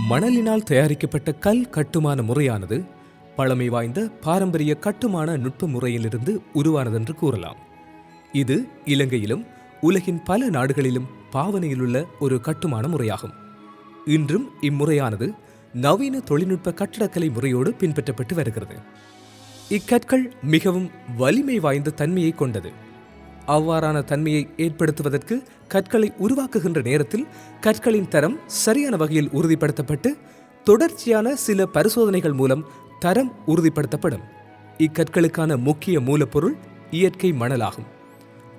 மணலினால் தயாரிக்கப்பட்ட கல் கட்டுமான முறையானது பழமை வாய்ந்த பாரம்பரிய கட்டுமான நுட்ப முறையிலிருந்து உருவானதென்று கூறலாம். இது இலங்கையிலும் உலகின் பல நாடுகளிலும் பாவனையிலுள்ள ஒரு கட்டுமான முறையாகும். இன்றும் இம்முறையானது நவீன தொழில்நுட்ப கட்டடக்கலை முறையோடு பின்பற்றப்பட்டு வருகிறது. இக்கற்கள் மிகவும் வலிமை வாய்ந்த தன்மையை கொண்டது. அவ்வாறான தன்மையை ஏற்படுத்துவதற்கு கற்களை உருவாக்குகின்ற நேரத்தில் கற்களின் தரம் சரியான வகையில் உறுதிப்படுத்தப்பட்டு தொடர்ச்சியான சில பரிசோதனைகள் மூலம் தரம் உறுதிப்படுத்தப்படும். இக்கற்களுக்கான முக்கிய மூலப்பொருள் இயற்கை மணலாகும்.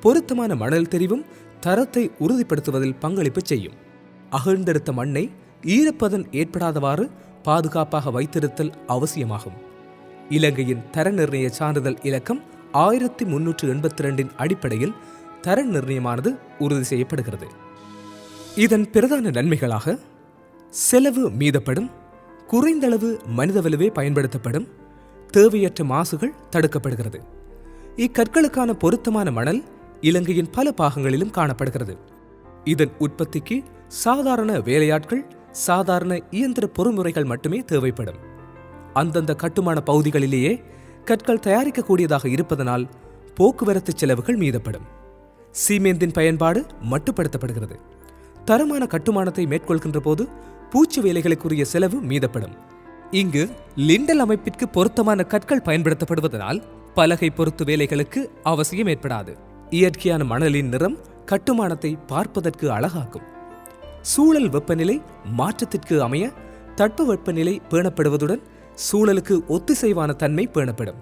பொருத்தமான மணல் தெரிவும் தரத்தை உறுதிப்படுத்துவதில் பங்களிப்பு செய்யும். அகழ்ந்தெடுத்த மண்ணை ஈரப்பதன் ஏற்படாதவாறு பாதுகாப்பாக வைத்திருத்தல் அவசியமாகும். இலங்கையின் தர நிர்ணய சான்றிதழ் இலக்கம் 1382 அடிப்படையில் தர நிர்ணயமானது உறுதி செய்யப்படுகிறது. இதன் பிரதான நன்மைகளாக செலவு மீதப்படும், குறைந்தளவு மனிதவலுவே பயன்படுத்தப்படும், தேவையற்ற மாசுகள் தடுக்கப்படுகிறது. இக்கற்களுக்கான பொருத்தமான மணல் இலங்கையின் பல பாகங்களிலும் காணப்படுகிறது. இதன் உற்பத்திக்கு சாதாரண வேலையாட்கள், சாதாரண இயந்திர பொறிமுறைகள் மட்டுமே தேவைப்படும். அந்தந்த கட்டுமான பகுதிகளிலேயே கற்கள் தயாரிக்கக்கூடியதாக இருப்பதனால் போக்குவரத்து செலவுகள் மீதப்படும். சீமேந்தின் பயன்பாடு மட்டுப்படுத்தப்படுகிறது. தரமான கட்டுமானத்தை மேற்கொள்கின்ற போது பூச்சி வேலைகளுக்குரிய செலவு மீதப்படும். இங்கு லிண்டல் அமைப்பிற்கு பொருத்தமான கற்கள் பயன்படுத்தப்படுவதனால் பலகை பொருத்து வேலைகளுக்கு அவசியம் ஏற்படாது. இயற்கையான மணலின் நிறம் கட்டுமானத்தை பார்ப்பதற்கு அழகாக்கும். சூழல் வெப்பநிலை மாற்றத்திற்கு அமைய தட்பவெப்பநிலை பேணப்படுவதுடன் சூழலுக்கு ஒத்திசைவான தன்மை பேணப்படும்.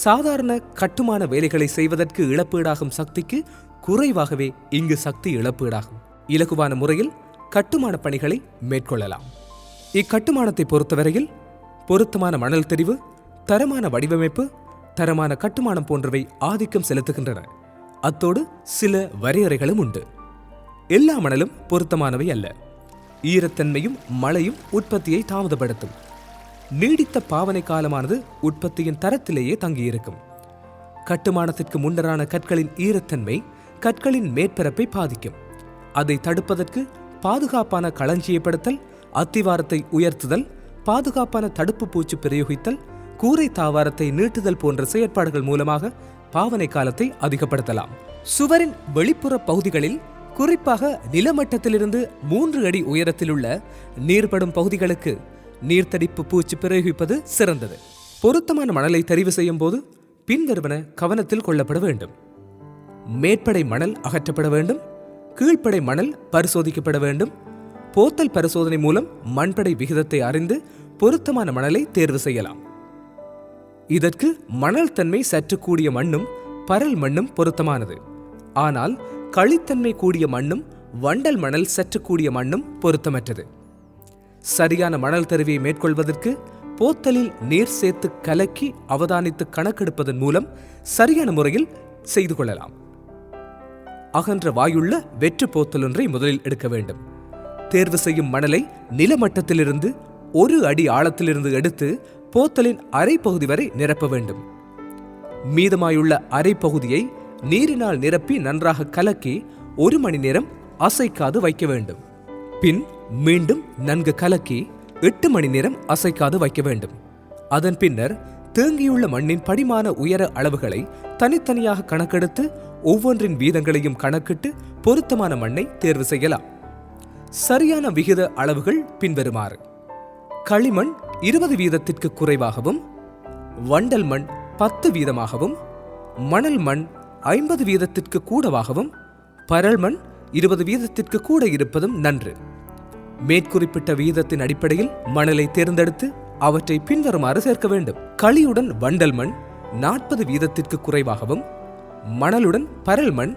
சாதாரண கட்டுமான வேலைகளை செய்வதற்கு இழப்பீடாகும் சக்திக்கு குறைவாகவே இங்கு சக்தி இழப்பீடாகும். இலகுவான முறையில் கட்டுமான பணிகளை மேற்கொள்ளலாம். இக்கட்டுமானத்தை பொறுத்தவரையில் பொருத்தமான மணல் தெரிவு, தரமான வடிவமைப்பு, தரமான கட்டுமானம் போன்றவை ஆதிக்கம் செலுத்துகின்றன. அத்தோடு சில வரையறைகளும் உண்டு. எல்லா மணலும் பொருத்தமானவை அல்ல. ஈரத்தன்மையும் மழையும் உற்பத்தியை தாமதப்படுத்தும். நீடித்த பாவனை காலமானது உற்பத்தியின் தரத்திலேயே தங்கியிருக்கும். கட்டுமானத்திற்கு முன்னரான கற்களின் ஈரத்தன்மை கற்களின் மேற்பரப்பை பாதிக்கும். அதை தடுப்பதற்கு பாதுகாப்பான களஞ்சியப்படுத்தல், அத்திவாரத்தை உயர்த்துதல், பாதுகாப்பான தடுப்பு பூச்சி பிரயோகித்தல், கூரை தாவாரத்தை நீட்டுதல் போன்ற செயற்பாடுகள் மூலமாக பாவனை காலத்தை அதிகப்படுத்தலாம். சுவரின் வெளிப்புற பகுதிகளில், குறிப்பாக நிலமட்டத்திலிருந்து 3 அடி உயரத்தில் உள்ள நீர்படும் பகுதிகளுக்கு நீர்த்தடிப்பு பூச்சி பிரயோகிப்பது சிறந்தது. பொருத்தமான மணலை தெரிவு செய்யும் போது பின்வருவன கவனத்தில் கொள்ளப்பட வேண்டும். மேற்படை மணல் அகற்றப்பட வேண்டும். கீழ்ப்படை மணல் பரிசோதிக்கப்பட வேண்டும். போத்தல் பரிசோதனை மூலம் மண்படை விகிதத்தை அறிந்து பொருத்தமான மணலை தேர்வு செய்யலாம். இதற்கு மணல் தன்மை சற்று கூடிய மண்ணும் பரல் மண்ணும் பொருத்தமானது. ஆனால் களித்தன்மை கூடிய மண்ணும் வண்டல் மணல் சற்று கூடிய மண்ணும் பொருத்தமற்றது. சரியான மணல் தெரிவியை மேற்கொள்வதற்கு போத்தலில் நீர் சேர்த்து கலக்கி அவதானித்து கணக்கெடுப்பதன் மூலம் சரியான முறையில் செய்து கொள்ளலாம். அகன்ற வாயுள்ள வெற்று போத்தல் ஒன்றை முதலில் எடுக்க வேண்டும். தேர்வு செய்யும் மணலை நிலமட்டத்திலிருந்து 1 அடி ஆழத்திலிருந்து எடுத்து போத்தலின் அரை பகுதி வரை நிரப்ப வேண்டும். மீதமாயுள்ள அரை பகுதியை நீரினால் நிரப்பி நன்றாக கலக்கி 1 மணி நேரம் அசைக்காது வைக்க வேண்டும். பின் மீண்டும் நன்கு கலக்கி 8 மணி நேரம் அசைக்காது வைக்க வேண்டும். அதன் பின்னர் தேங்கியுள்ள மண்ணின் படிமான உயர அளவுகளை தனித்தனியாக கணக்கெடுத்து ஒவ்வொன்றின் வீதங்களையும் கணக்கிட்டு பொருத்தமான மண்ணை தேர்வு செய்யலாம். சரியான விகித அளவுகள் பின்வருமாறு: களிமண் 20 வீதத்திற்கு குறைவாகவும், வண்டல் மண் 10 வீதமாகவும், மணல் மண் 50 வீதத்திற்கு கூடவாகவும், பரல் மண் 20 வீதத்திற்கு கூட இருப்பதும் நன்று. மேற்குறிப்பிட்ட வீதத்தின் அடிப்படையில் மணலை தேர்ந்தெடுத்து அவற்றை பின்வருமாறு சேர்க்க வேண்டும். களியுடன் வண்டல் மண் 40 வீதத்திற்கு குறைவாகவும், மணலுடன் பரல் மண்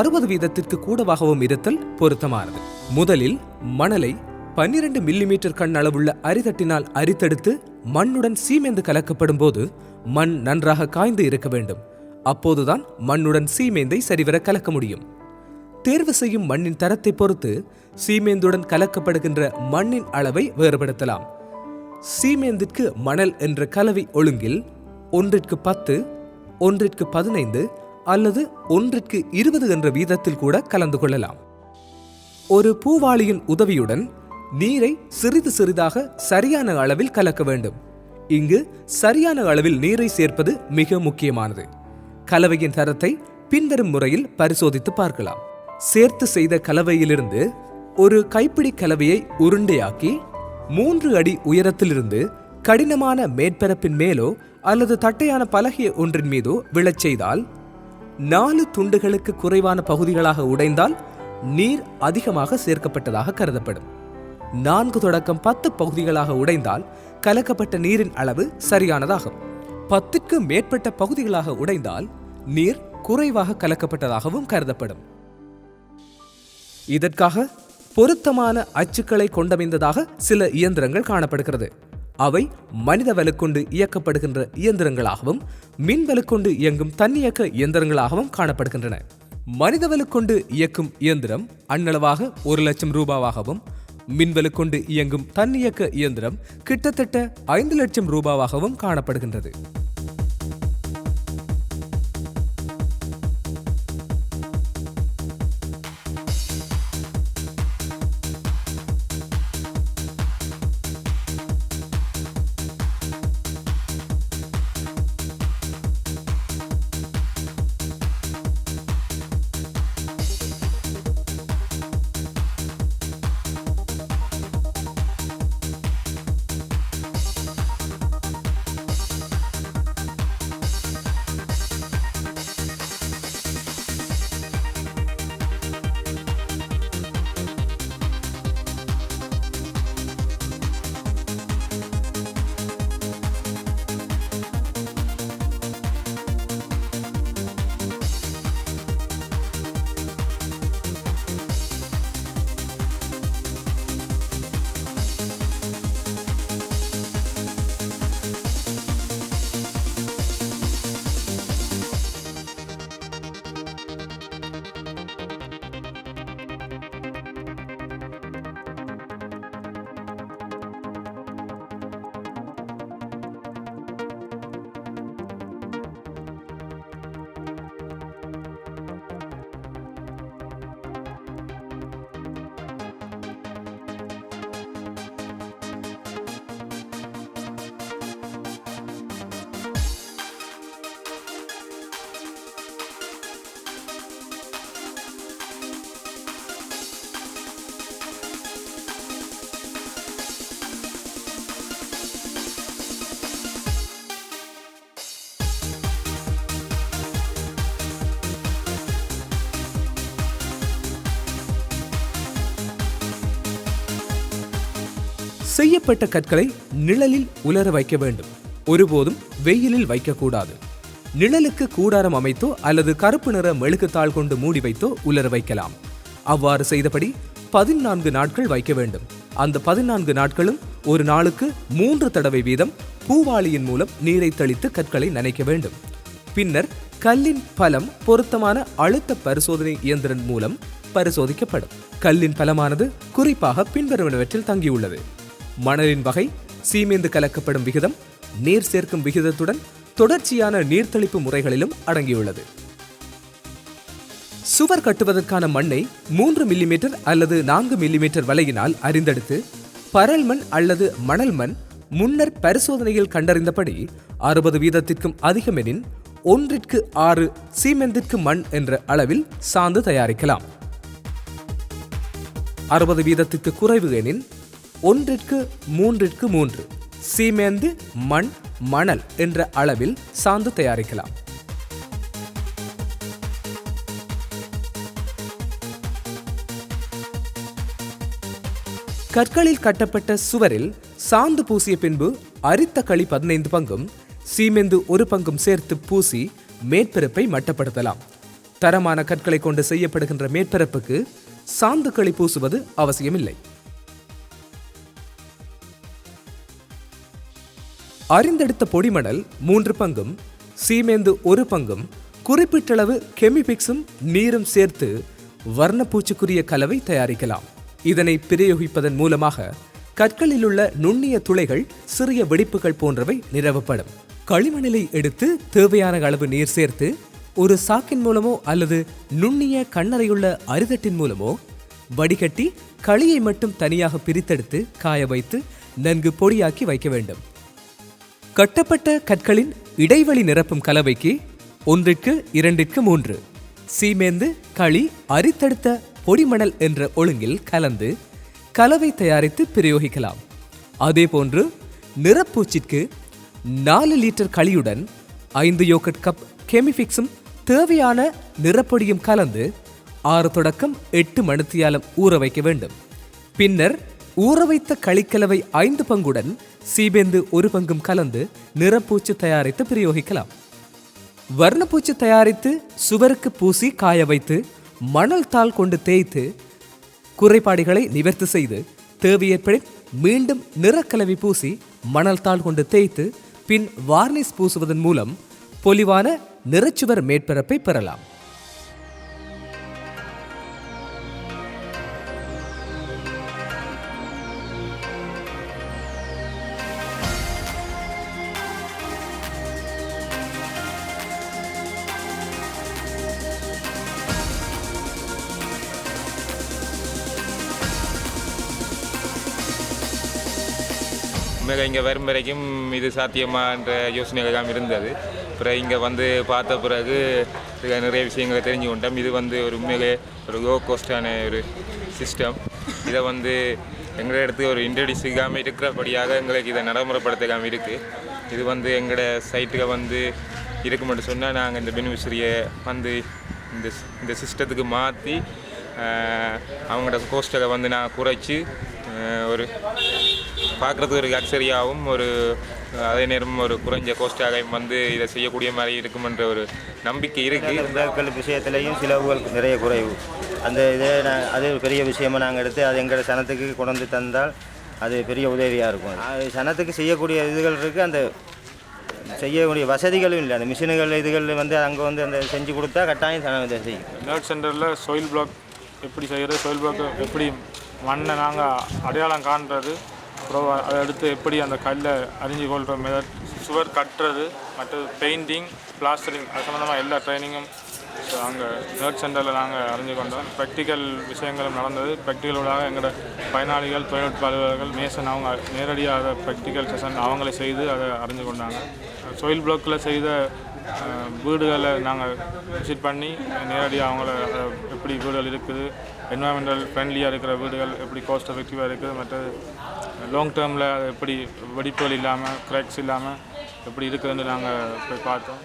60 வீதத்திற்கு கூடவாகவும் இருத்தல் பொருத்தமானது. முதலில் மணலை 12 மில்லிமீட்டர் கண் அளவுள்ள அரிதட்டினால் அரித்தெடுத்து மண்ணுடன் சீமேந்து கலக்கப்படும் போது மண் நன்றாக காய்ந்து இருக்க வேண்டும். அப்போதுதான் மண்ணுடன் சீமேந்தை சரிவர கலக்க முடியும். தேர்வு செய்யும் மண்ணின் தரத்தை பொறுத்து சீமேந்துடன் கலக்கப்படுகின்ற மண்ணின் அளவை வேறுபடுத்தலாம். சீமேந்திற்கு மணல் என்ற கலவை ஒழுங்கில் 1ற்கு 10, 1ற்கு 15 அல்லது 1ற்கு 20 என்ற வீதத்தில் கூட கலந்து கொள்ளலாம். ஒரு பூவாளியின் உதவியுடன் நீரை சிறிது சிறிதாக சரியான அளவில் கலக்க வேண்டும். இங்கு சரியான அளவில் நீரை சேர்ப்பது மிக முக்கியமானது. கலவையின் தரத்தை பின்வரும் முறையில் பரிசோதித்து பார்க்கலாம். சேர்த்து செய்த கலவையிலிருந்து ஒரு கைப்பிடி கலவையை உருண்டையாக்கி 3 அடி உயரத்திலிருந்து கடினமான மேற்பரப்பின் மேலோ அல்லது தட்டையான பலகை ஒன்றின் மீதோ விழச் செய்தால் 4 துண்டுகளுக்கு குறைவான பகுதிகளாக உடைந்தால் நீர் அதிகமாக சேர்க்கப்பட்டதாக கருதப்படும். 4 தொடக்கம் 10 பகுதிகளாக உடைந்தால் கலக்கப்பட்ட நீரின் அளவு சரியானதாகும். 10க்கு மேற்பட்ட பகுதிகளாக உடைந்தால் நீர் குறைவாக கலக்கப்பட்டதாகவும் கருதப்படும். இதற்காக பொருத்தமான அச்சுக்களை கொண்டமைந்ததாக சில இயந்திரங்கள் காணப்படுகிறது. அவை மனித வலுக்கொண்டு இயக்கப்படுகின்ற இயந்திரங்களாகவும் மின் வலுக்கொண்டு இயங்கும் தன்னியக்க இயந்திரங்களாகவும் காணப்படுகின்றன. மனித வலுக்கொண்டு இயக்கும் இயந்திரம் அண்ணளவாக 1 லட்சம் ரூபாவாகவும் மின்வலு கொண்டு இயங்கும் தன்னியக்க இயந்திரம் கிட்டத்தட்ட 5 லட்சம் ரூபாவாகவும் காணப்படுகின்றது. செய்யப்பட்ட கற்களை நிழலில் உலர வைக்க வேண்டும். ஒருபோதும் வெயிலில் வைக்கக்கூடாது. நிழலுக்கு கூடாரம் அமைத்தோ அல்லது கருப்பு நிற மெழுகுத்தாள் கொண்டு மூடி வைத்தோ உலர வைக்கலாம். அவ்வாறு செய்தபடி 14 நாட்கள் வைக்க வேண்டும். அந்த 14 நாட்களும் ஒரு நாளுக்கு 3 தடவை வீதம் பூவாளியின் மூலம் நீரை தெளித்து கற்களை நனைக்க வேண்டும். பின்னர் கல்லின் பலம் பொருத்தமான அழுத்த பரிசோதனை இயந்திரம் மூலம் பரிசோதிக்கப்படும். கல்லின் பலமானது குறிப்பாக பின்வருவனவற்றில் தங்கியுள்ளது: மணலின் வகை, சீமேந்து கலக்கப்படும் விகிதம், நீர் சேர்க்கும் விகிதத்துடன் தொடர்ச்சியான நீர்த்தளிப்பு முறைகளிலும் அடங்கியுள்ளது. சுவர் கட்டுவதற்கான மண்ணை 3 மில்லிமீட்டர் அல்லது 4 மில்லிமீட்டர் வலையினால் அறிந்தெடுத்து பரல் மண் அல்லது மணல் மண் முன்னர் பரிசோதனையில் கண்டறிந்தபடி 60 வீதத்திற்கும் அதிகமெனின் 1:6 சீமெந்திற்கு மண் என்ற அளவில் சாந்து தயாரிக்கலாம். 60 வீதத்திற்கு குறைவு எனின் 1:3 சீமேந்து மண் மணல் என்ற அளவில் சாந்து தயாரிக்கலாம். கற்களில் கட்டப்பட்ட சுவரில் சாந்து பூசிய பின்பு அரித்த களி 15 பங்கும் சீமெந்து 1 பங்கும் சேர்த்து பூசி மேற்பரப்பை மட்டப்படுத்தலாம். தரமான கற்களை கொண்டு செய்யப்படுகின்ற மேற்பரப்புக்கு சாந்து களி பூசுவது அவசியமில்லை. அறிந்தெடுத்த பொடிமணல் 3 பங்கும் சீமேந்து 1 பங்கும் குறிப்பிட்டளவு கெமிபிக்ஸும் நீரும் சேர்த்து வர்ணப்பூச்சுக்குரிய கலவை தயாரிக்கலாம். இதனை பிரயோகிப்பதன் மூலமாக கற்களில் உள்ள நுண்ணிய துளைகள், சிறிய வெடிப்புகள் போன்றவை நிரவப்படும். களிமணிலை எடுத்து தேவையான அளவு நீர் சேர்த்து ஒரு சாக்கின் மூலமோ அல்லது நுண்ணிய கண்ணறையுள்ள அரிதட்டின் மூலமோ வடிகட்டி களியை மட்டும் தனியாக பிரித்தெடுத்து காய வைத்து நன்கு பொடியாக்கி வைக்க வேண்டும். கட்டப்பட்ட கற்களின் இடைவெளி நிரப்பும் கலவைக்கு 1:2:3 சீமேந்து களி அரித்தெடுத்த பொடிமணல் என்ற ஒழுங்கில் கலந்து கலவை தயாரித்து பிரயோகிக்கலாம். அதேபோன்று நிறப்பூச்சிற்கு 4 லிட்டர் களியுடன் 5 யோகட் கப் கெமிஃபிக்ஸும் தேவையான நிறப்பொடியும் கலந்து 6 தொடக்கம் 8 மணித்தியாலம் ஊற வைக்க வேண்டும். பின்னர் ஊற வைத்த களிக்கலவை 5 பங்குடன் சீபேந்து 1 பங்கும் கலந்து நிறப்பூச்சு தயாரித்து பிரயோகிக்கலாம். வர்ணப்பூச்சு தயாரித்து சுவருக்கு பூசி காய வைத்து மணல் தாள் கொண்டு தேய்த்து குறைபாடுகளை நிவர்த்தி செய்து தேவையேற்படின் மீண்டும் நிறக்கலவை பூசி மணல் தாள் கொண்டு தேய்த்து பின் வார்னிஷ் பூசுவதன் மூலம் பொலிவான நிறச்சுவர் மேற்பரப்பை பெறலாம். உண்மையாக இங்கே வரும் வரைக்கும் இது சாத்தியமான்ற யோசனைகள் இருந்தது. பிறகு இங்கே வந்து பார்த்த பிறகு நிறைய விஷயங்களை தெரிஞ்சு கொண்டோம். இது வந்து ஒரு உண்மையிலே ஒரு லோ காஸ்டான ஒரு சிஸ்டம். இதை வந்து எங்களோட இடத்துக்கு ஒரு இன்ட்ரடியூஸிக்காமல் இருக்கிறபடியாக எங்களுக்கு இதை நடைமுறைப்படுத்தாமல் இருக்குது. இது வந்து எங்களோட சைட்டுக்கு வந்து இருக்குமென்று சொன்னால் நாங்கள் இந்த பெனிஃபிஷரியை வந்து இந்த சிஸ்டத்துக்கு மாற்றி அவங்களோட கோஸ்ட்டை வந்து நான் குறைச்சி ஒரு பார்க்குறதுக்கு ஒரு லக்ஸரியாகவும் ஒரு அதே நேரம் ஒரு குறைஞ்ச கோஸ்டாகவும் வந்து இதை செய்யக்கூடிய மாதிரி இருக்குமென்ற ஒரு நம்பிக்கை இருக்குது. பேக்கல் விஷயத்துலேயும் செலவுகள் நிறைய குறைவு. அந்த இதை அது பெரிய விஷயமாக நாங்கள் எடுத்து அது எங்களோட சனத்துக்கு கொண்டு தந்தால் அது பெரிய உதவியாக இருக்கும். அது சனத்துக்கு செய்யக்கூடிய இதுகள் இருக்குது, அந்த செய்யக்கூடிய வசதிகளும் இல்லை. அந்த மிஷினுகள் இதுகள் வந்து அங்கே வந்து அந்த செஞ்சு கொடுத்தா கட்டாயம் சனம் இதை செய்யும். நர்ட் சென்டரில் சாயில் பிளாக் எப்படி செய்கிறது, சாயில் பிளாக் எப்படி மண்ணை நாங்கள் அடையாளம் காண்றது, அப்புறம் அதை எடுத்து எப்படி அந்த கல்லை அறிஞ்சு கொள்கிற மெதட், சுவர் கட்டுறது, மற்றது பெயிண்டிங், பிளாஸ்டரிங், அது சம்மந்தமாக எல்லா ட்ரைனிங்கும் அங்கே நர்ட் சென்டரில் நாங்கள் அறிஞ்சு கொண்டோம். ப்ராக்டிக்கல் விஷயங்களும் நடந்தது. ப்ராக்டிக்கலோடாக எங்களோட பயனாளிகள், தொழில்நுட்ப அலுவலர்கள், மேசன் அவங்க நேரடியாக அதை ப்ராக்டிக்கல் செஷன் அவங்களே செய்து அதை அறிஞ்சு கொண்டாங்க. சாயில் பிளாக்கில் செய்த வீடுகளை நாங்கள் விசிட் பண்ணி நேரடியாக அவங்கள எப்படி வீடுகள் இருக்குது, என்வாயன்மெண்டல் ஃப்ரெண்ட்லியாக இருக்கிற வீடுகள் எப்படி காஸ்ட் எஃபெக்டிவாக இருக்குது, மற்றது லாங் டேர்மில் எப்படி வெடிப்புகள் இல்லாமல், கிராக்ஸ் இல்லாமல் எப்படி இருக்குதுன்னு நாங்கள் போய் பார்த்தோம்.